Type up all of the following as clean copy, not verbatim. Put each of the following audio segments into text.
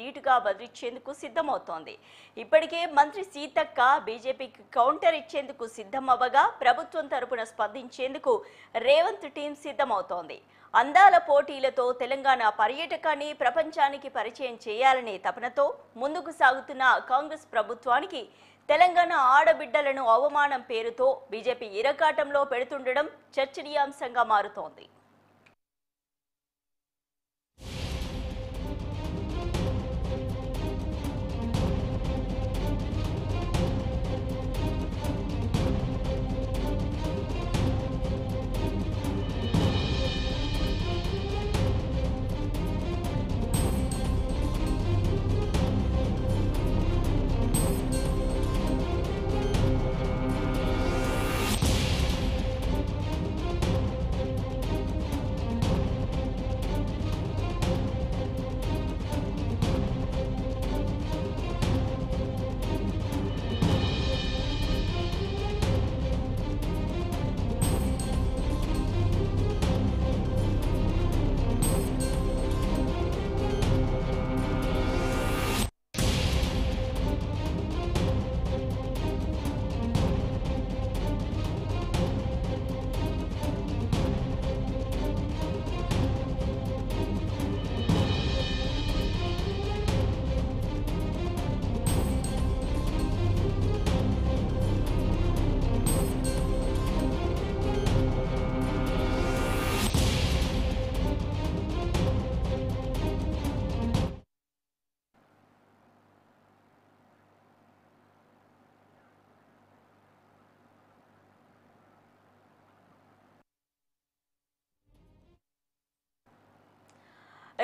ధీటుగా బదిలిచ్చేందుకు సిద్ధమవుతోంది. ఇప్పటికే మంత్రి సీతక్క బీజేపీకి కౌంటర్ ఇచ్చేందుకు సిద్ధమవ్వగా ప్రభుత్వం తరపున స్పందించేందుకు రేవంత్ టీం సిద్ధమవుతోంది. అందాల పోటీలతో తెలంగాణ పర్యాటకాన్ని ప్రపంచానికి పరిచయం చేయాలనే తపనతో ముందుకు సాగుతున్న కాంగ్రెస్ ప్రభుత్వానికి తెలంగాణ ఆడబిడ్డలను అవమానం పేరుతో బీజేపీ ఇరకాటంలో పెడుతుండడం చర్చనీయాంశంగా మారుతోంది.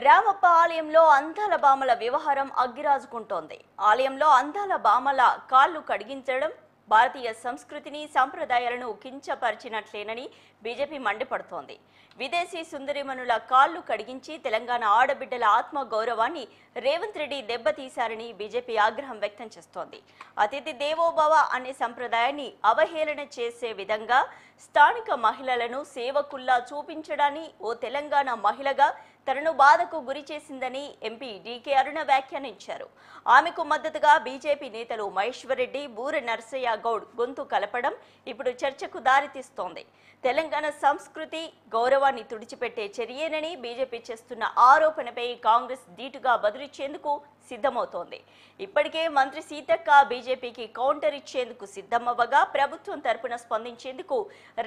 రామప్ప ఆలయంలో అందాల బామల వ్యవహారం అగ్గిరాజుకుంటోంది. ఆలయంలో అందాల బామల కాళ్లు కడిగించడం భారతీయ సంస్కృతిని సంప్రదాయాలను కించపరిచినట్లేనని బీజేపీ మండిపడుతోంది. విదేశీ సుందరిమణుల కాళ్లు కడిగించి తెలంగాణ ఆడబిడ్డల ఆత్మ గౌరవాన్ని రేవంత్ రెడ్డి దెబ్బతీశారని బీజేపీ ఆగ్రహం వ్యక్తం చేస్తోంది. అతిథి దేవోభవ అనే సంప్రదాయాన్ని అవహేళన చేసే విధంగా స్థానిక మహిళలను సేవకుల్లా చూపించడాన్ని ఓ తెలంగాణ మహిళగా తనను బాధకు గురి చేసిందని ఎంపీ డీకే అరుణ వ్యాఖ్యానించారు. ఆమెకు మద్దతుగా బీజేపీ నేతలు మహేశ్వర్ రెడ్డి, బూర నర్సయ్య గౌడ్ గొంతు కలపడం ఇప్పుడు చర్చకు దారితీస్తోంది. తెలంగాణ సంస్కృతి గౌరవాన్ని తుడిచిపెట్టే చర్యేనని బీజేపీ చేస్తున్న ఆరోపణపై కాంగ్రెస్ ధీటుగా బదులిచ్చేందుకు సిద్ధమవుతోంది. ఇప్పటికే మంత్రి సీతక్క బీజేపీకి కౌంటర్ ఇచ్చేందుకు సిద్ధమవ్వగా ప్రభుత్వం తరపున స్పందించేందుకు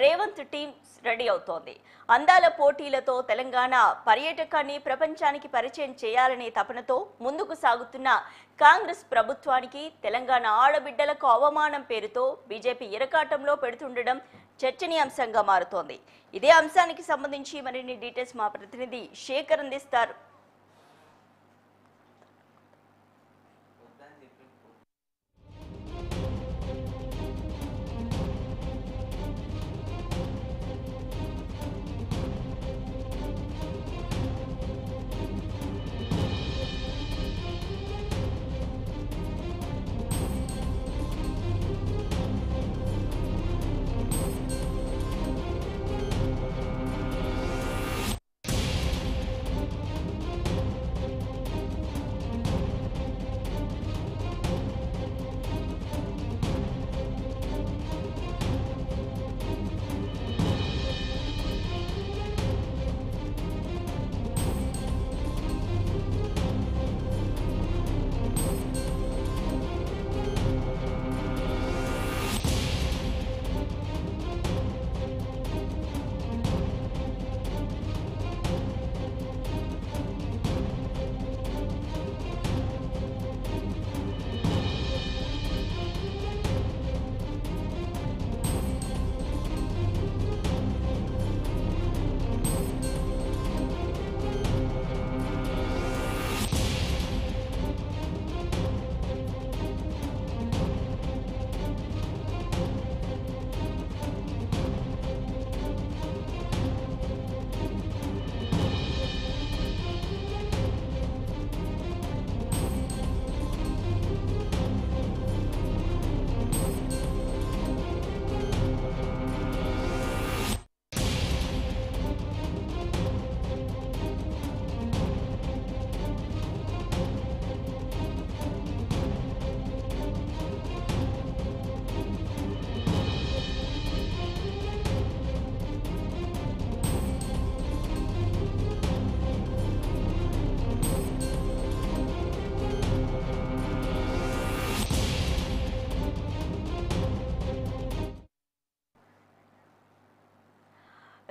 రేవంత్ టీం రెడీ అవుతోంది. అందాల పోటీలతో తెలంగాణ పర్యాటకాన్ని ప్రపంచానికి పరిచయం చేయాలనే తపనతో ముందుకు సాగుతున్న కాంగ్రెస్ ప్రభుత్వానికి తెలంగాణ ఆడబిడ్డలకు అవమానం పేరుతో బీజేపీ ఇరకాటంలో పెడుతుండడం చర్చనీయాంశంగా మారుతోంది. ఇదే అంశానికి సంబంధించి మరిన్ని డీటెయిల్స్ మా ప్రతినిధి శేఖర్ అందిస్తారు.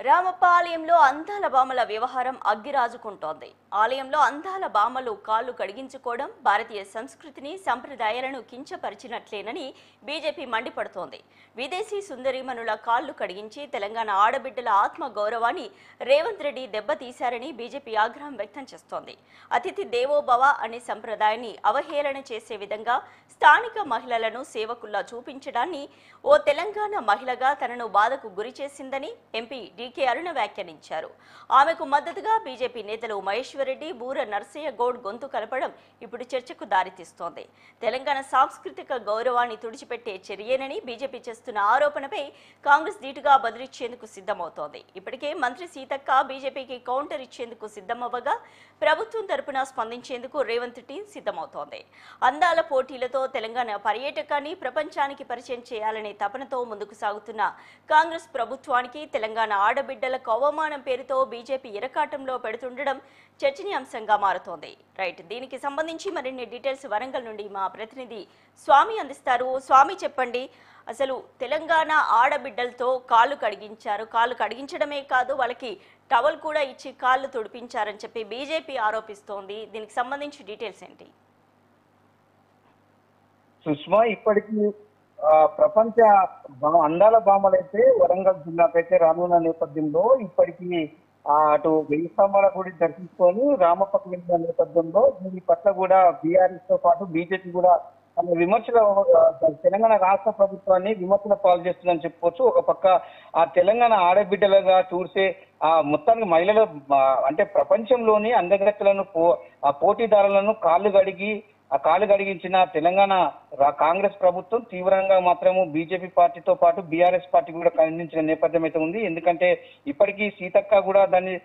రామప్ప ఆలయంలో అందాల బామల వ్యవహారం అగ్గిరాజుకుంటోంది. ఆలయంలో అందాల బామలు కాళ్లు కడిగించుకోవడం భారతీయ సంస్కృతిని, సంప్రదాయాలను కించపరిచినట్లేనని బీజేపీ మండిపడుతోంది. విదేశీ సుందరీమణుల కాళ్లు కడిగించి తెలంగాణ ఆడబిడ్డల ఆత్మ గౌరవాన్ని రేవంత్ రెడ్డి దెబ్బతీశారని బీజేపీ ఆగ్రహం వ్యక్తం చేస్తోంది. అతిథి దేవోభవ అనే సంప్రదాయాన్ని అవహేళన చేసే విధంగా స్థానిక మహిళలను సేవకుల్లా చూపించడాన్ని ఓ తెలంగాణ మహిళగా తనను బాధకు గురి చేసిందని ఎంపీ డీకే అరుణ వ్యాఖ్యానించారు. ఆమెకు మద్దతుగా బీజేపీ నేతలు మహేశ్వరరెడ్డి, బూర నర్సయ్య గౌడ్ గొంతు కలపడం ఇప్పుడు చర్చకు దారితీస్తోంది. తెలంగాణ సాంస్కృతిక గౌరవాన్ని తుడిచిపెట్టే చర్యేనని బీజేపీ చేస్తున్న ఆరోపణపై కాంగ్రెస్ ధీటుగా బదులిచ్చేందుకు సిద్ధమవుతోంది. ఇప్పటికే మంత్రి సీతక్క బీజేపీకి కౌంటర్ ఇచ్చేందుకు సిద్ధమవ్వగా ప్రభుత్వం తరపున స్పందించేందుకు రేవంత్ టీం సిద్ధమవుతోంది. అందాల పోటీలతో తెలంగాణ పర్యాటకాన్ని ప్రపంచానికి పరిచయం చేయాలనే తపనతో ముందుకు సాగుతున్న కాంగ్రెస్ ప్రభుత్వానికి తెలంగాణ ఆడబిడ్డలకు అవమానం పేరుతో బీజేపీ ఇరకాటంలో పెడుతుండడం చర్చనీయాంశంగా మారుతోంది. రైట్, దీనికి సంబంధించి మరిన్ని డీటెయిల్స్ వరంగల్ నుండి మా ప్రతినిధి స్వామి అందిస్తారు. స్వామి, చెప్పండి, అసలు తెలంగాణ ఆడబిడ్డలతో కాళ్ళు కడిగించారు, కాళ్ళు కడిగించడమే కాదు వాళ్ళకి టవల్ కూడా ఇచ్చి కాళ్ళు తుడిపించారని చెప్పి బీజేపీ ఆరోపిస్తోంది. దీనికి సంబంధించి డీటెయిల్స్ ఏంటి? సుష్మా, ఇప్పటికీ ప్రపంచ అందాల భామలైతే వరంగల్ జిల్లాకైతే రానున్న నేపథ్యంలో ఇప్పటికీ అటు వెయ్యి స్తంభాల గుడి దర్శించుకొని రామప్పకు వెళ్ళిన నేపథ్యంలో దీని పట్ల కూడా బీఆర్ఎస్ తో పాటు బీజేపీ కూడా విమర్శల తెలంగాణ రాష్ట్ర ప్రభుత్వాన్ని విమర్శల పాలు చేస్తుందని చెప్పుకోవచ్చు. ఒక పక్క ఆ తెలంగాణ ఆడబిడ్డలుగా చూసే మొత్తానికి మహిళలు అంటే ప్రపంచంలోని అందగత్తెలను పోటీదారులను కాళ్ళు గడిగించిన తెలంగాణ కాంగ్రెస్ ప్రభుత్వం తీవ్రంగా మాత్రము బీజేపీ పార్టీతో పాటు బీఆర్ఎస్ పార్టీ కూడా ఖండించిన నేపథ్యం అయితే ఉంది. ఎందుకంటే ఇప్పటికీ సీతక్క కూడా దాన్ని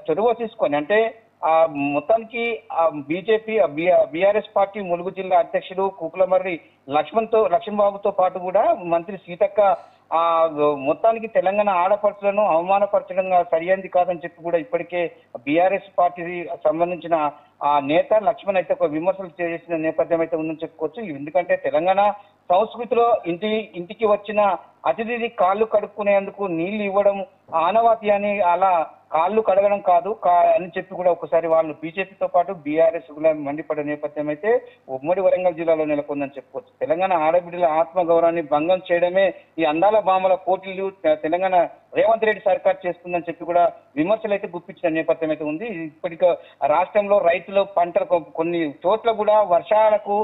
చొరవ తీసుకొని అంటే మొత్తానికి బీజేపీ బీఆర్ఎస్ పార్టీ ములుగు జిల్లా అధ్యక్షుడు కూకులమర్రి లక్ష్మణ్ బాబుతో పాటు కూడా మంత్రి సీతక్క మొత్తానికి తెలంగాణ ఆడపడుచులను అవమానపరచడం సరైనది కాదని చెప్పి కూడా ఇప్పటికే బీఆర్ఎస్ పార్టీ సంబంధించిన నేత లక్ష్మణ్ అయితే ఒక విమర్శలు చేసిన నేపథ్యం అయితే ఉందని చెప్పుకోవచ్చు. ఎందుకంటే తెలంగాణ సంస్కృతిలో ఇంటికి వచ్చిన అతిథిని కాళ్ళు కడుక్కునేందుకు నీళ్లు ఇవ్వడం ఆనవాతి అని అలా కాళ్ళు కడగడం కాదు అని చెప్పి కూడా ఒకసారి వాళ్ళు బీజేపీతో పాటు బీఆర్ఎస్ కూడా మండిపడే నేపథ్యం అయితే ఉమ్మడి వరంగల్ జిల్లాలో నెలకొందని చెప్పుకోవచ్చు. తెలంగాణ ఆడబిడ్డల ఆత్మ గౌరవాన్ని భంగం చేయడమే ఈ అందాల భామల పోటీలు తెలంగాణ రేవంత్ రెడ్డి సర్కార్ చేస్తుందని చెప్పి కూడా విమర్శలు అయితే గుప్పించిన నేపథ్యం అయితే ఉంది. ఇప్పటికే రాష్ట్రంలో రైతులు పంటలకు కొన్ని చోట్ల కూడా వర్షాలకు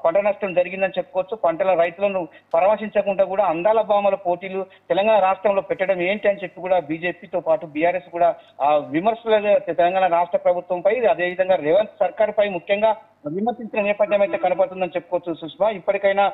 పంట నష్టం జరిగిందని చెప్పుకోవచ్చు. పంటల రైతులను పరామర్శించకుండా కూడా అందాల భామల పోటీలు తెలంగాణ రాష్ట్రంలో పెట్టడం ఏంటి అని చెప్పి కూడా బీజేపీతో పాటు బీఆర్ఎస్ కూడా విమర్శలు తెలంగాణ రాష్ట్ర ప్రభుత్వంపై అదేవిధంగా రేవంత్ సర్కార్ పై ముఖ్యంగా విమర్శించిన నేపథ్యం అయితే కనపడుతుందని చెప్పుకోవచ్చు. సుష్మా, ఇప్పటికైనా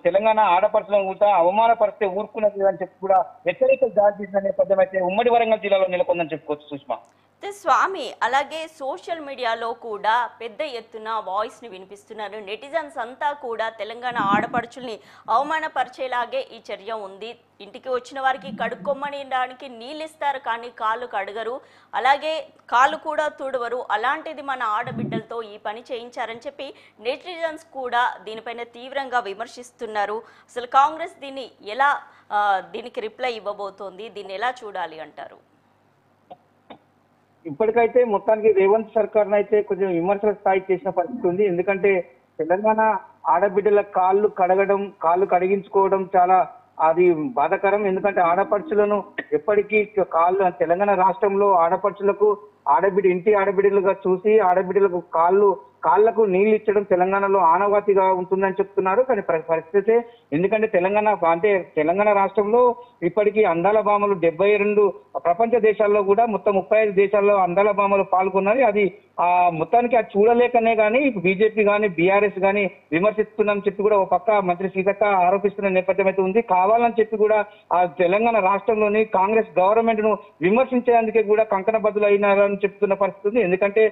తెలంగాణ ఆడపడుచులను కూడా అవమానపరిస్తే ఊరుకున్నది అని చెప్పి కూడా హెచ్చరికలు జారీ చేసిన నేపథ్యం అయితే ఉమ్మడి వరంగల్ జిల్లాలో నెలకొందని చెప్పుకోవచ్చు. సుష్మా, స్వామి, అలాగే సోషల్ మీడియాలో కూడా పెద్ద ఎత్తున వాయిస్ ని వినిపిస్తున్నారు. నెటిజన్స్ అంతా కూడా తెలంగాణ ఆడపడుచుల్ని అవమానపరిచేలాగే ఈ చర్య ఉంది. ఇంటికి వచ్చిన వారికి కడుక్కొమ్మడానికి నీళ్ళు ఇస్తారు కానీ కాళ్ళు కడగరు, అలాగే కాళ్ళు కూడా తుడవరు. అలాంటిది మన ఆడబిడ్డలతో ఈ పని చేయించారని చెప్పి నెటిజన్స్ కూడా దీనిపైన తీవ్రంగా విమర్శిస్తున్నారు. అసలు కాంగ్రెస్ దీనికి రిప్లై ఇవ్వబోతోంది, దీన్ని ఎలా చూడాలి అంటారు? ఇప్పటికైతే మొత్తానికి రేవంత్ సర్కార్ అయితే కొంచెం విమర్శల స్థాయి చేసిన పరిస్థితి ఉంది. ఎందుకంటే తెలంగాణ ఆడబిడ్డల కాళ్ళు కడిగించుకోవడం చాలా అది బాధాకరం. ఎందుకంటే ఆడపడుచులను ఎప్పటికీ తెలంగాణ రాష్ట్రంలో ఆడపడుచులకు ఇంటి ఆడబిడ్డలుగా చూసి ఆడబిడ్డలకు కాళ్లకు నీళ్లు ఇచ్చడం తెలంగాణలో ఆనవాతిగా ఉంటుందని చెప్తున్నారు. కానీ పరిస్థితి ఎందుకంటే తెలంగాణ రాష్ట్రంలో ఇప్పటికీ అందాల భామలు 72 ప్రపంచ దేశాల్లో కూడా మొత్తం 35 దేశాల్లో అందాల భామలు పాల్గొన్నారు. అది మొత్తానికి అది చూడలేకనే కానీ బీజేపీ కానీ బీఆర్ఎస్ కానీ విమర్శిస్తున్నామని చెప్పి కూడా ఒక పక్క మంత్రి సీతక్క ఆరోపిస్తున్న నేపథ్యం అయితే ఉంది. కావాలని చెప్పి కూడా తెలంగాణ రాష్ట్రంలోని కాంగ్రెస్ గవర్నమెంట్ ను విమర్శించేందుకే కూడా కంకణబద్దులు అయినారని చెప్తున్న పరిస్థితి ఉంది. ఎందుకంటే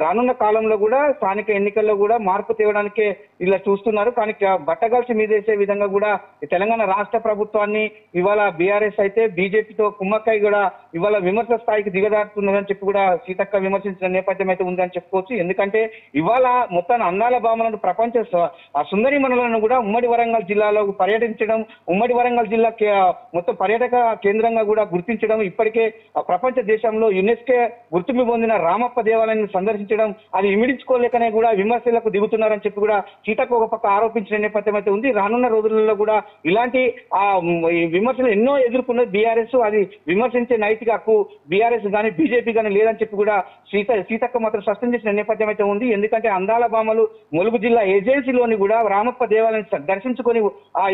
రానున్న కాలంలో కూడా స్థానిక ఎన్నికల్లో కూడా మార్పు తేవడానికే ఇలా చూస్తున్నారు. కానీ బట్టగల్సి మీదేసే విధంగా కూడా తెలంగాణ రాష్ట్ర ప్రభుత్వాన్ని ఇవాళ బీఆర్ఎస్ అయితే బీజేపీతో కుమ్మక్కై కూడా ఇవాళ విమర్శ స్థాయికి దిగజారుతున్నదని చెప్పి కూడా కూడా సీతక్క విమర్శించిన నేపథ్యం అయితే ఉందని చెప్పుకోవచ్చు. ఎందుకంటే ఇవాళ మొత్తం అందాల భామలను ప్రపంచ సుందరి మనులను కూడా ఉమ్మడి వరంగల్ జిల్లాలో పర్యటించడం, ఉమ్మడి వరంగల్ జిల్లా మొత్తం పర్యాటక కేంద్రంగా కూడా గుర్తించడం, ఇప్పటికే ప్రపంచ దేశంలో యునెస్కో గుర్తింపు పొందిన రామప్ప దేవాలయాన్ని సందర్శించడం, అది ఇమిడించుకోలేకనే కూడా విమర్శలకు దిగుతున్నారని చెప్పి కూడా సీతక్క ఒక పక్క ఆరోపించిన నేపథ్యం అయితే ఉంది. రానున్న రోజులలో కూడా ఇలాంటి విమర్శలు ఎన్నో ఎదుర్కొన్నది బీఆర్ఎస్. అది విమర్శించే నైతిక హక్కు బీఆర్ఎస్ కానీ బీజేపీ కానీ లేదని చెప్పి కూడా సీతక్క మాత్రం స్పష్టం చేసిన నేపథ్యం అయితే ఉంది. ఎందుకంటే అందాల భామలు ములుగు జిల్లా ఏజెన్సీలోని కూడా రామప్ప దేవాలయాన్ని దర్శించుకొని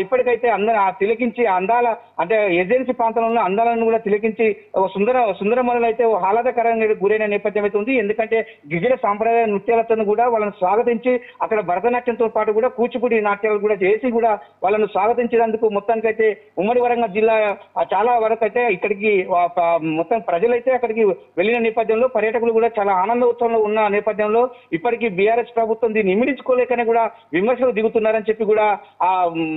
ఇప్పటికైతే తిలకించి అందాల అంటే ఏజెన్సీ ప్రాంతంలో అందాలను కూడా తిలకించి సుందరమనులు అయితే ఆహ్లాదకరంగా గురైన నేపథ్యం అయితే ఉంది. ఎందుకంటే గిరిజన సాంప్రదాయ నృత్యాలతో కూడా వాళ్ళని స్వాగతించి అక్కడ భరతనాట్యంతో పాటు కూడా కూచిపూడి నాట్యాలు కూడా చేసి కూడా వాళ్ళను స్వాగతించినందుకు మొత్తానికైతే ఉమ్మడి వరంగల్ జిల్లా చాలా వరకు అయితే ఇక్కడికి మొత్తం ప్రజలైతే అక్కడికి వెళ్ళిన నేపథ్యంలో పర్యాటకులు కూడా చాలా ఆనంద ఉత్సవంలో ఉన్న నేపథ్యంలో ఇప్పటికీ బీఆర్ఎస్ ప్రభుత్వం దీన్ని ఇమిడించుకోలేకనే కూడా విమర్శలు దిగుతున్నారని చెప్పి కూడా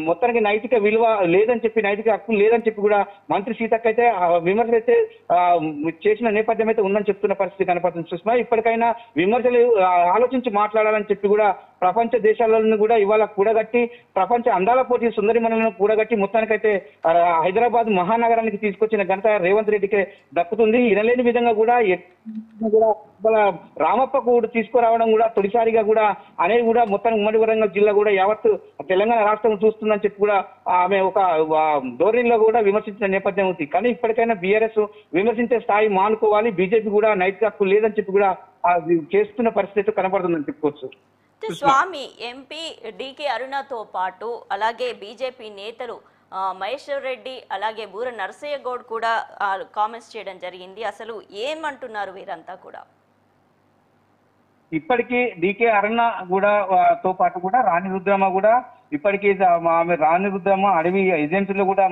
మొత్తానికి నైతిక విలువ లేదని చెప్పి, నైతిక హక్కు లేదని చెప్పి కూడా మంత్రి సీతక్క అయితే విమర్శలు అయితే చేసిన నేపథ్యం అయితే ఉందని చెప్తున్న పరిస్థితి కనపడుతుంది. సుష్మా, ఇప్పటికైనా విమర్శలు ఆలోచించి మాట్లాడాలని చెప్పి కూడా ప్రపంచ దేశాలను కూడా ఇవాళ కూడగట్టి ప్రపంచ అందాల పోటీ సుందరి మనలను కూడగట్టి మొత్తానికైతే హైదరాబాద్ మహానగరానికి తీసుకొచ్చిన ఘనత రేవంత్ రెడ్డికి దక్కుతుంది. ఇనలేని విధంగా కూడా రామప్పకు తీసుకురావడం కూడా తొలిసారిగా కూడా అనేది కూడా మొత్తం ఉమ్మడి వరంగల్ జిల్లా కూడా యావత్ తెలంగాణ రాష్ట్రం చూస్తుందని చెప్పి కూడా ఆమె ఒక ధోరణిలో కూడా విమర్శించిన నేపథ్యం ఉంది. కానీ ఇప్పటికైనా బీఆర్ఎస్ విమర్శించే స్థాయి మానుకోవాలి, బీజేపీ కూడా నైతిక హక్కు లేదని చెప్పి కూడా చేస్తున్న పరిస్థితి కనపడుతుందని చెప్పుకోవచ్చు. స్వామి, ఎంపీ డికే అరుణతో పాటు అలాగే బీజేపీ నేతలు మహేశ్వర్ రెడ్డి అలాగే బూర నరసయ్య గౌడ్ కూడా కామెంట్స్ చేయడం జరిగింది. అసలు ఏమంటున్నారు వీరంతా కూడా? ఇప్పటికీ డికే అరుణ కూడా తో పాటు కూడా రాణి రుద్రమ కూడా ఇప్పటికీ ఆమె రాణి రుద్రమ అడవి ఏజెన్సీలో కూడా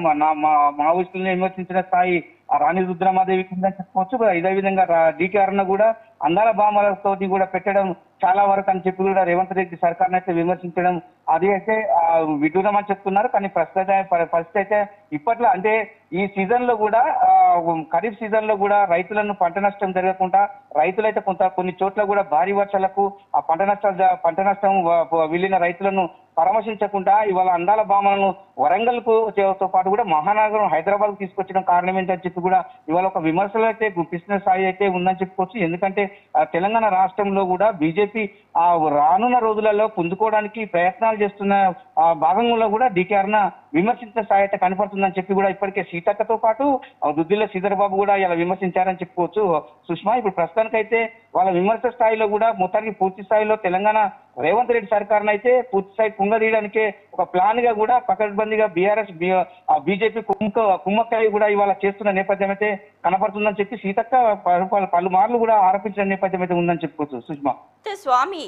మావోయిస్టులను విమర్శించిన స్థాయి రాణి రుద్రమాదేవి కిందని చెప్పుకోవచ్చు. ఇదే విధంగా డికే అరుణ కూడా అందాల భామలతో కూడా పెట్టడం చాలా వరకు అని చెప్పి కూడా రేవంత్ రెడ్డి సర్కార్ అయితే విమర్శించడం అది అయితే విడ్డూరమని చెప్తున్నారు. కానీ పరిస్థితి అయితే ఇప్పట్లో అంటే ఈ సీజన్ లో కూడా ఖరీఫ్ సీజన్ లో కూడా రైతులను పంట నష్టం జరగకుండా రైతులైతే కొన్ని చోట్ల కూడా భారీ వర్షాలకు ఆ పంట నష్టం వెళ్ళిన రైతులను పరామర్శించకుండా ఇవాళ అందాల భామలను వరంగల్ తో పాటు కూడా మహానగరం హైదరాబాద్ కు తీసుకొచ్చడం కారణం ఏంటని చెప్పి కూడా ఇవాళ ఒక విమర్శలు అయితే గుప్పిస్తున్న స్థాయి అయితే ఉందని చెప్పుకోవచ్చు. ఎందుకంటే తెలంగాణ రాష్ట్రంలో కూడా బీజేపీ రానున్న రోజులలో పుంజుకోవడానికి ప్రయత్నాలు చేస్తున్న భాగంలో కూడా డికే అరుణ విమర్శించిన స్థాయి అయితే కనపడుతుందని చెప్పి కూడా ఇప్పటికే సీతక్కతో పాటు దుద్దిల్ల శ్రీధర్ బాబు కూడా ఇలా విమర్శించారని చెప్పుకోవచ్చు. సుష్మా, ఇప్పుడు ప్రస్తుతానికైతే వాళ్ళ విమర్శ స్థాయిలో కూడా మొత్తానికి పూర్తి స్థాయిలో తెలంగాణ రేవంత్ రెడ్డి సర్కార్ అయితే పూర్తి స్థాయి కుంగదీయడానికే ఒక ప్లాన్ గా కూడా పకడ్బందీగా బీఆర్ఎస్ బీజేపీ కుమ్మక్కాయి కూడా ఇవాళ చేస్తున్న నేపథ్యం అయితే కనపడుతుందని చెప్పి సీతక్క పలుమార్లు కూడా ఆరోపించిన నేపథ్యం అయితే ఉందని చెప్పుకోవచ్చు. సుష్మా, స్వామి,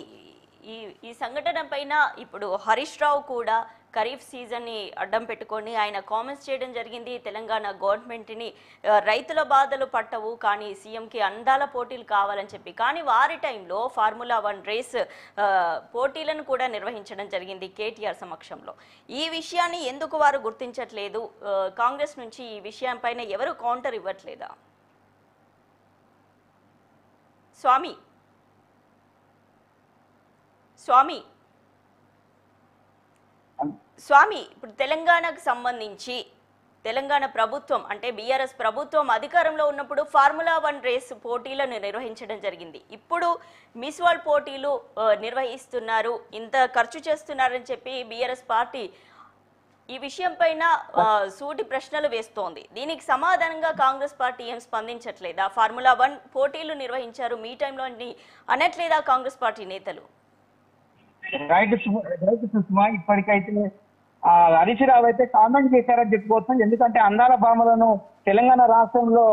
ఈ సంఘటన పైన ఇప్పుడు హరీష్ రావు కూడా ఖరీఫ్ సీజన్ ని అడ్డం పెట్టుకొని ఆయన కామెంట్స్ చేయడం జరిగింది. తెలంగాణ గవర్నమెంట్ ని రైతుల బాధలు పట్టవు, కానీ సీఎంకి అందాల పోటీలు కావాలని చెప్పి, కానీ వారి టైంలో ఫార్ములా 1 రేస్ పోటీలను కూడా నిర్వహించడం జరిగింది కేటీఆర్ సమక్షంలో. ఈ విషయాన్ని ఎందుకు వారు గుర్తించట్లేదు? కాంగ్రెస్ నుంచి ఈ విషయం పైన ఎవరు కౌంటర్ ఇవ్వట్లేదా? స్వామి ఇప్పుడు తెలంగాణకు సంబంధించి తెలంగాణ ప్రభుత్వం అంటే బీఆర్ఎస్ ప్రభుత్వం అధికారంలో ఉన్నప్పుడు ఫార్ములా 1 రేస్ పోటీలను నిర్వహించడం జరిగింది. ఇప్పుడు మిస్ వరల్డ్ పోటీలు నిర్వహిస్తున్నారు, ఇంత ఖర్చు చేస్తున్నారని చెప్పి బీఆర్ఎస్ పార్టీ ఈ విషయం పైన సూటి ప్రశ్నలు వేస్తోంది. దీనికి సమాధానంగా కాంగ్రెస్ పార్టీ ఏం స్పందించట్లేదా? ఫార్ములా 1 పోటీలు నిర్వహించారు మీ టైంలో అనట్లేదా కాంగ్రెస్ పార్టీ నేతలు? రైట్ సుష్మా, ఇప్పటికైతే హరీష్ రావు అయితే కామెంట్ చేశారని చెప్పుకోవచ్చు. ఎందుకంటే అందాల భామలను తెలంగాణ రాష్ట్రంలో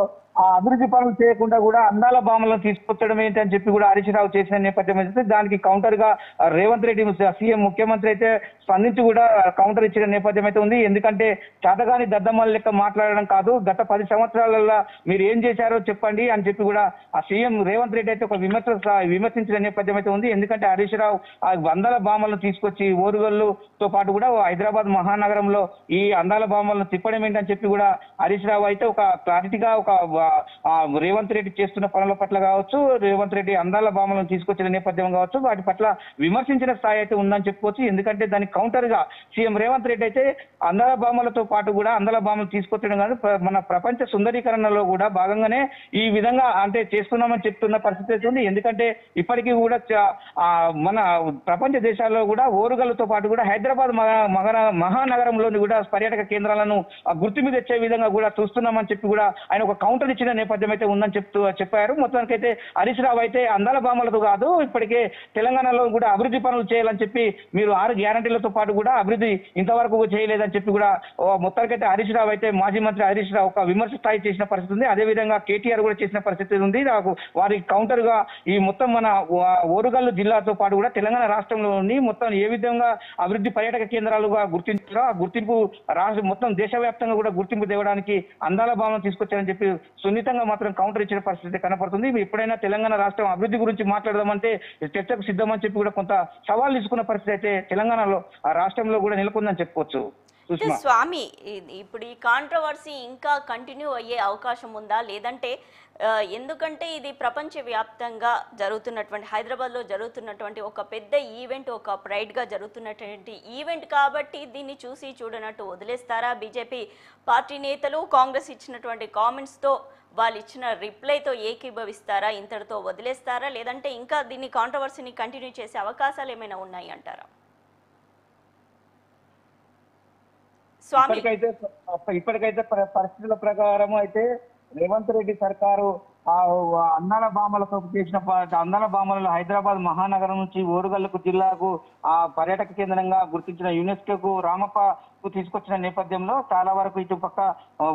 అభివృద్ధి పనులు చేయకుండా కూడా అందాల భామలను తీసుకొచ్చడం ఏంటని చెప్పి కూడా హరీష్ రావు చేసిన నేపథ్యం అయితే దానికి కౌంటర్ గా రేవంత్ రెడ్డి సీఎం ముఖ్యమంత్రి అయితే స్పందించి కూడా కౌంటర్ ఇచ్చిన నేపథ్యం అయితే ఉంది. ఎందుకంటే చేతగాని దద్దమ్మల లెక్క మాట్లాడడం కాదు, గత 10 సంవత్సరాలలో మీరు ఏం చేశారో చెప్పండి అని చెప్పి కూడా ఆ సీఎం రేవంత్ రెడ్డి అయితే ఒక విమర్శించిన నేపథ్యం అయితే ఉంది. ఎందుకంటే హరీష్ రావు ఆ అందాల భామలను తీసుకొచ్చి ఓరుగల్లుతో పాటు కూడా హైదరాబాద్ మహానగరంలో ఈ అందాల భామలను తిప్పడం ఏంటని చెప్పి కూడా హరీష్ రావు అయితే ఒక క్లారిటీగా ఒక రేవంత్ రెడ్డి చేస్తున్న పనుల పట్ల కావచ్చు, రేవంత్ రెడ్డి అందాల భామలను తీసుకొచ్చిన నేపథ్యం కావచ్చు, వాటి పట్ల విమర్శించిన స్థాయి అయితే ఉందని చెప్పుకోవచ్చు. ఎందుకంటే దానికి కౌంటర్ గా సీఎం రేవంత్ రెడ్డి అయితే అందాల భామలతో పాటు కూడా అందాల భామలు తీసుకొచ్చడం కాదు, మన ప్రపంచ సుందరీకరణలో కూడా భాగంగానే ఈ విధంగా అంటే చేస్తున్నామని చెప్తున్న పరిస్థితి అయితే ఉంది. ఎందుకంటే ఇప్పటికీ కూడా మన ప్రపంచ దేశాల్లో కూడా ఓరుగల్లుతో పాటు కూడా హైదరాబాద్ మహానగరంలోని కూడా పర్యాటక కేంద్రాలను గుర్తింపు తెచ్చే విధంగా కూడా చూస్తున్నామని చెప్పి కూడా ఆయన ఒక కౌంటర్ ఇచ్చిన నేపథ్యం అయితే ఉందని చెప్పారు. మొత్తానికైతే హరీష్ రావు అయితే అందాల భామలతో కాదు, ఇప్పటికే తెలంగాణలో కూడా అభివృద్ధి పనులు చేయాలని చెప్పి మీరు 6 గ్యారంటీలతో పాటు కూడా అభివృద్ధి ఇంతవరకు చేయలేదని చెప్పి కూడా మొత్తానికైతే హరీష్ రావు అయితే మాజీ మంత్రి హరీష్ రావు ఒక విమర్శ స్థాయి చేసిన పరిస్థితి ఉంది. అదే విధంగా కేటీఆర్ కూడా చేసిన పరిస్థితి ఉంది. వారి కౌంటర్ గా ఈ మొత్తం మన ఓరుగల్లు జిల్లాతో పాటు కూడా తెలంగాణ రాష్ట్రంలోని మొత్తం ఏ విధంగా అభివృద్ధి పర్యాటక కేంద్రాలుగా గుర్తించారో ఆ గుర్తింపు మొత్తం దేశవ్యాప్తంగా కూడా గుర్తింపు తేవడానికి అందాల భావన తీసుకొచ్చారని చెప్పి సున్నితంగా మాత్రం కౌంటర్ ఇచ్చిన పరిస్థితి కనపడుతుంది. ఎప్పుడైనా తెలంగాణ రాష్ట్రం అభివృద్ధి గురించి మాట్లాడదామంటే చర్చకు సిద్ధమని చెప్పి కూడా కొంత సవాల్ తీసుకున్న పరిస్థితి అయితే తెలంగాణలో ఆ రాష్ట్రంలో కూడా నెలకొందని చెప్పుకోవచ్చు. స్వామి, ఇప్పుడు ఈ కాంట్రవర్సీ ఇంకా కంటిన్యూ అయ్యే అవకాశం ఉందా? లేదంటే ఎందుకంటే ఇది ప్రపంచవ్యాప్తంగా జరుగుతున్నటువంటి హైదరాబాద్లో జరుగుతున్నటువంటి ఒక పెద్ద ఈవెంట్, ఒక ప్రైడ్గా జరుగుతున్నటువంటి ఈవెంట్ కాబట్టి దీన్ని చూసి చూడనట్టు వదిలేస్తారా బీజేపీ పార్టీ నేతలు? కాంగ్రెస్ ఇచ్చినటువంటి కామెంట్స్తో వాళ్ళు ఇచ్చిన రిప్లైతో ఏకీభవిస్తారా? ఇంతటితో వదిలేస్తారా? లేదంటే ఇంకా దీన్ని కాంట్రవర్సీని కంటిన్యూ చేసే అవకాశాలు ఏమైనా ఉన్నాయి అంటారా? ఇప్పటికైతే పరిస్థితుల ప్రకారం అయితే రేవంత్ రెడ్డి సర్కారు ఆ అందాల భామలతో చేసిన అందాల భామలలో హైదరాబాద్ మహానగరం నుంచి ఓరుగల్లుకు జిల్లాకు ఆ పర్యాటక కేంద్రంగా గుర్తించిన యునెస్కోకు రామప్ప తీసుకొచ్చిన నేపథ్యంలో చాలా వరకు ఇటు పక్క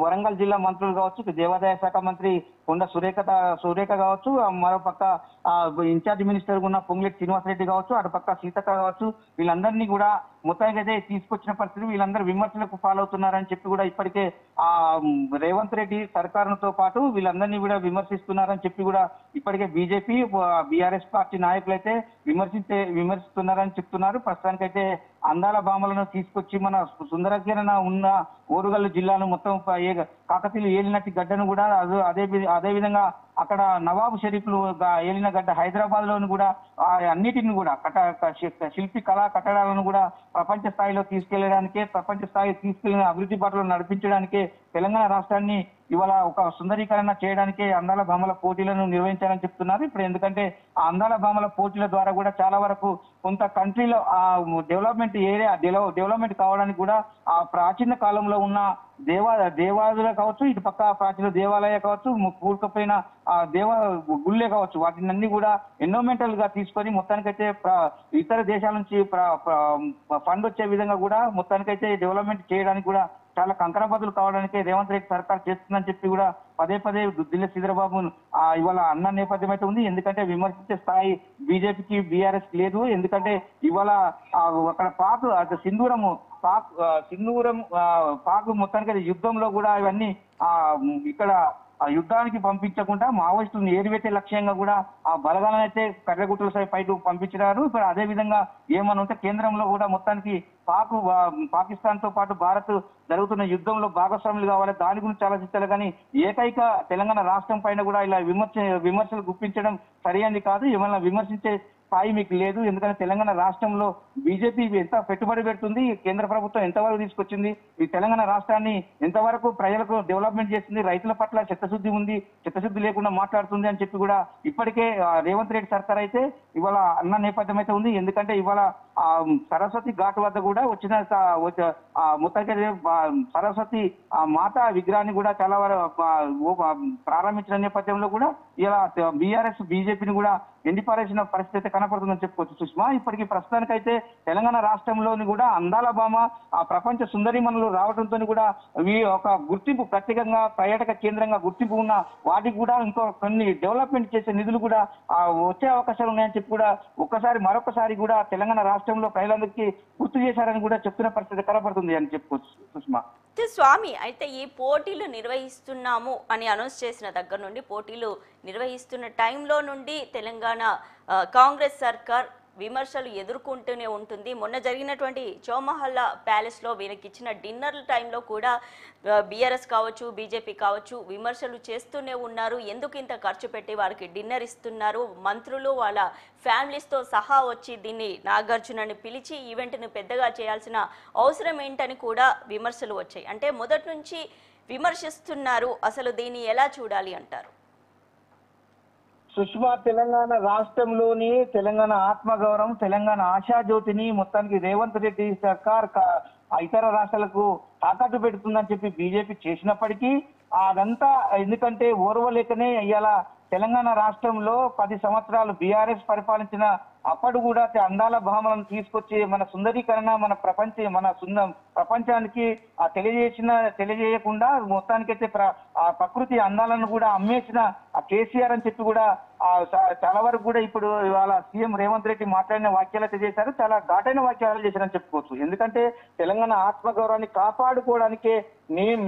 వరంగల్ జిల్లా మంత్రులు కావచ్చు, ఇటు దేవాదాయ శాఖ మంత్రి కొండ సురేఖ కావచ్చు, మరో పక్క ఇన్ఛార్జ్ మినిస్టర్ ఉన్న పొంగులేటి శ్రీనివాసరెడ్డి కావచ్చు, అటు పక్క సీతక్క కావచ్చు, వీళ్ళందరినీ కూడా మొత్తానికి అయితే తీసుకొచ్చిన పరిస్థితి. వీళ్ళందరూ విమర్శలకు ఫాలో అవుతున్నారని చెప్పి కూడా ఇప్పటికే ఆ రేవంత్ రెడ్డి సర్కారుతో పాటు వీళ్ళందరినీ కూడా విమర్శిస్తున్నారని చెప్పి కూడా ఇప్పటికే బీజేపీ బీఆర్ఎస్ పార్టీ నాయకులు అయితే విమర్శిస్తున్నారని చెప్తున్నారు. ప్రస్తుతానికైతే అందాల భామలను తీసుకొచ్చి మన సుందరకిరణ ఉన్న ఓరుగల్లు జిల్లాను మొత్తం కాకతీయులు ఏలినట్టి గడ్డను కూడా అదే విధంగా అక్కడ నవాబు షరీఫ్లు ఏలిన గడ్డ హైదరాబాద్ లోని కూడా అన్నిటిని కూడా శిల్పి కళా కట్టడాలను కూడా ప్రపంచ స్థాయిలో తీసుకెళ్లడానికే, ప్రపంచ స్థాయి తీసుకెళ్లిన అభివృద్ధి బాటలో నడిపించడానికే తెలంగాణ రాష్ట్రాన్ని ఇవాళ ఒక సుందరీకరణ చేయడానికే అందాల భామల పోటీలను నిర్వహించాలని చెప్తున్నారు. ఇప్పుడు ఎందుకంటే ఆ అందాల భామల పోటీల ద్వారా కూడా చాలా వరకు కొంత కంట్రీలో ఆ డెవలప్మెంట్ కావడానికి కూడా ఆ ప్రాచీన కాలంలో ఉన్న దేవాలయాలు కావచ్చు, ఇటు పక్క ప్రాచీన దేవాలయ కావచ్చు, కూరుకుపోయిన ఆ గుళ్ళే కావచ్చు, వాటిని అన్ని కూడా ఎన్విరాన్మెంటల్ గా తీసుకొని మొత్తానికైతే ఇతర దేశాల నుంచి ఫండ్ వచ్చే విధంగా కూడా మొత్తానికైతే డెవలప్మెంట్ చేయడానికి కూడా చాలా కంకరబద్దులు కావడానికి రేవంత్ రెడ్డి సర్కార్ చేస్తుందని చెప్పి కూడా పదే దుద్దిల్ల శ్రీధరబాబు ఇవాళ అన్న నేపథ్యం అయితే ఉంది. ఎందుకంటే విమర్శించే స్థాయి బీజేపీకి బీఆర్ఎస్ లేదు. ఎందుకంటే ఇవాళ అక్కడ పాక్ మొత్తానికి యుద్ధంలో కూడా ఇవన్నీ ఇక్కడ ఆ యుద్ధానికి పంపించకుండా మావోయిస్టులను ఏరివేసే లక్ష్యంగా కూడా ఆ బలగాలను అయితే కర్రగుట్టల పైకి పంపించినారు. ఇప్పుడు అదే విధంగా ఏమన్నా ఉంటే కేంద్రంలో కూడా మొత్తానికి పాకిస్తాన్ తో పాటు భారత్ జరుగుతున్న యుద్ధంలో భాగస్వాములు కావాలి, దాని గురించి ఆలోచించాలి. కానీ ఏకైక తెలంగాణ రాష్ట్రం పైన కూడా ఇలా విమర్శలు గుప్పించడం సరైనది కాదు. ఏమన్నా విమర్శించే స్థాయి మీకు లేదు. ఎందుకంటే తెలంగాణ రాష్ట్రంలో బీజేపీ ఎంత పెట్టుబడి పెడుతుంది, కేంద్ర ప్రభుత్వం ఎంతవరకు తీసుకొచ్చింది, ఈ తెలంగాణ రాష్ట్రాన్ని ఎంతవరకు ప్రజలకు డెవలప్మెంట్ చేస్తుంది, రైతుల పట్ల చిత్తశుద్ధి లేకుండా మాట్లాడుతుంది అని చెప్పి కూడా ఇప్పటికే రేవంత్ రెడ్డి సర్కార్ అయితే ఇవాళ అన్న నేపథ్యం అయితే ఉంది. ఎందుకంటే ఇవాళ సరస్వతి ఘాట్ వద్ద కూడా వచ్చిన మొత్తానికి సరస్వతి మాతా విగ్రహాన్ని కూడా చాలా వరకు ప్రారంభించిన నేపథ్యంలో కూడా ఇలా బీఆర్ఎస్ బీజేపీని కూడా ఎండిపారేసిన పరిస్థితి కనపడుతుందని చెప్పుకోవచ్చు. సుష్మా, ఇప్పటికీ ప్రస్తుతానికైతే తెలంగాణ రాష్ట్రంలోని కూడా అందాల భామ ఆ ప్రపంచ సుందరిమణులు రావడంతో కూడా ఒక గుర్తింపు ప్రత్యేకంగా పర్యాటక కేంద్రంగా గుర్తింపు ఉన్న వాటికి కూడా ఇంకో కొన్ని డెవలప్మెంట్ చేసే నిధులు కూడా వచ్చే అవకాశాలు ఉన్నాయని చెప్పి కూడా మరొకసారి కూడా తెలంగాణ రాష్ట్రంలో ప్రజలందరికీ గుర్తు చేశారని కూడా చెప్తున్న పరిస్థితి కనపడుతుంది అని చెప్పుకోవచ్చు. సుష్మా, స్వామి, అయితే ఈ పోటీలు నిర్వహిస్తున్నాము అని అనౌన్స్ చేసిన దగ్గర నుండి పోటీలు నిర్వహిస్తున్న టైంలో నుండి తెలంగాణ కాంగ్రెస్ సర్కార్ విమర్శలు ఎదుర్కొంటూనే ఉంటుంది. మొన్న జరిగినటువంటి చౌమహల్లా ప్యాలెస్లో వీళ్ళకి ఇచ్చిన డిన్నర్ టైంలో కూడా బీఆర్ఎస్ కావచ్చు, బీజేపీ కావచ్చు విమర్శలు చేస్తూనే ఉన్నారు. ఎందుకు ఇంత ఖర్చు పెట్టి వాళ్ళకి డిన్నర్ ఇస్తున్నారు, మంత్రులు వాళ్ళ ఫ్యామిలీస్తో సహా వచ్చి దీన్ని నాగార్జునని పిలిచి ఈవెంట్ని పెద్దగా చేయాల్సిన అవసరం ఏంటని కూడా విమర్శలు వచ్చాయి. అంటే మొదటి నుంచి విమర్శిస్తున్నారు. అసలు దీన్ని ఎలా చూడాలి అంటారు? సుష్మా, తెలంగాణ రాష్ట్రంలోని తెలంగాణ ఆత్మగౌరవం, తెలంగాణ ఆశాజ్యోతిని మొత్తానికి రేవంత్ రెడ్డి సర్కార్ ఇతర రాష్ట్రాలకు తాకట్టు పెడుతుందని చెప్పి బీజేపీ చేసినప్పటికీ అదంతా ఎందుకంటే ఓర్వలేకనే ఇవాళ తెలంగాణ రాష్ట్రంలో 10 సంవత్సరాలు బీఆర్ఎస్ పరిపాలించిన అప్పుడు కూడా అందాల భావనను తీసుకొచ్చి మన సుందరీకరణ మన ప్రపంచానికి తెలియజేయకుండా మొత్తానికైతే ఆ ప్రకృతి అందాలను కూడా అమ్మేసిన ఆ కేసీఆర్ అని చెప్పి కూడా చాలా వరకు కూడా ఇప్పుడు ఇవాళ సీఎం రేవంత్ రెడ్డి మాట్లాడిన వ్యాఖ్యలు అయితే చేశారు. చాలా ఘాటైన వ్యాఖ్యలు చేశారని చెప్పుకోవచ్చు. ఎందుకంటే తెలంగాణ ఆత్మగౌరవాన్ని కాపాడుకోవడానికే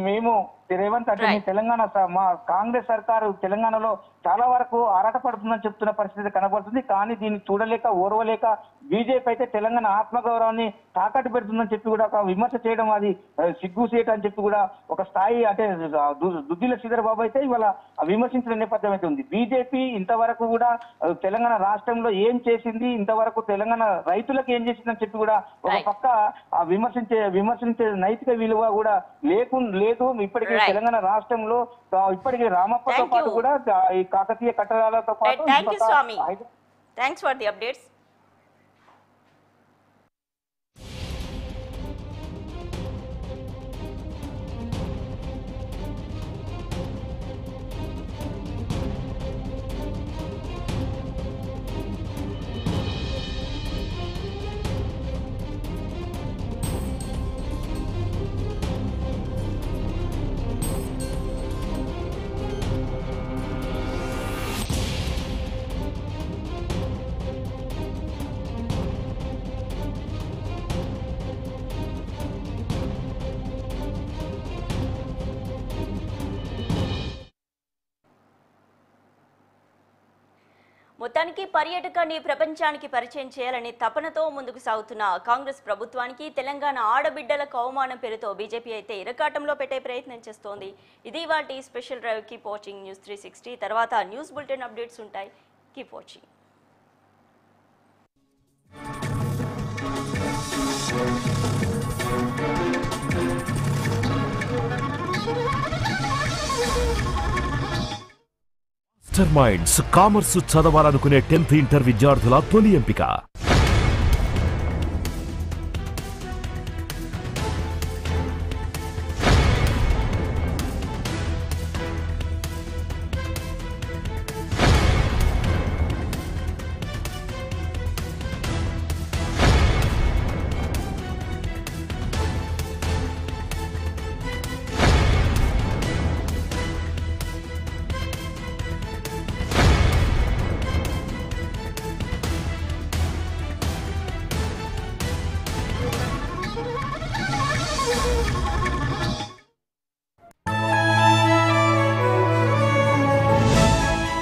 మేము రేవంత్ అంటే తెలంగాణ మా కాంగ్రెస్ సర్కారు తెలంగాణలో చాలా వరకు ఆరాటపడుతుందని చెప్తున్న పరిస్థితి కనబడుతుంది. కానీ దీన్ని చూడలేక ఓర్వలేక బీజేపీ అయితే తెలంగాణ ఆత్మగౌరవాన్ని తాకట్టు పెడుతుందని చెప్పి కూడా ఒక విమర్శ చేయడం అది సిగ్గుసేట అని చెప్పి కూడా ఒక స్థాయి అంటే దుద్దిల శ్రీధర్ బాబు అయితే ఇవాళ విమర్శించిన నేపథ్యం అయితే ఉంది. బీజేపీ ఇంతవరకు కూడా తెలంగాణ రాష్ట్రంలో ఏం చేసింది, ఇంతవరకు తెలంగాణ రైతులకు ఏం చేసిందని చెప్పి కూడా ఒక పక్క విమర్శించే నైతిక విలువ కూడా లేదు. ఇప్పటికీ తెలంగాణ రాష్ట్రంలో ఇప్పటికీ రామప్పతో పాటు కూడా ఈ కాకతీయ కట్టడాలతో పాటు థ్యాంక్స్ ఫర్ ది అప్డేట్స్. మొత్తానికి పర్యాటకాన్ని ప్రపంచానికి పరిచయం చేయాలని తపనతో ముందుకు సాగుతున్న కాంగ్రెస్ ప్రభుత్వానికి తెలంగాణ ఆడబిడ్డలకు అవమానం పేరుతో బీజేపీ అయితే ఇరకాటంలో పెట్టే ప్రయత్నం చేస్తోంది. ఇది వాటి special drive. Keep watching news 360. తర్వాత న్యూస్ బులెటిన్ అప్డేట్స్ ఉంటాయి. Keep watching. Master minds commerce చదవాలనుకునే 10th ఇంటర్ విద్యార్థుల తొలి ఎంపిక.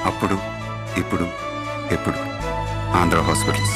అప్పుడు ఇప్పుడు ఎప్పుడు ఆంధ్ర హాస్పిటల్స్.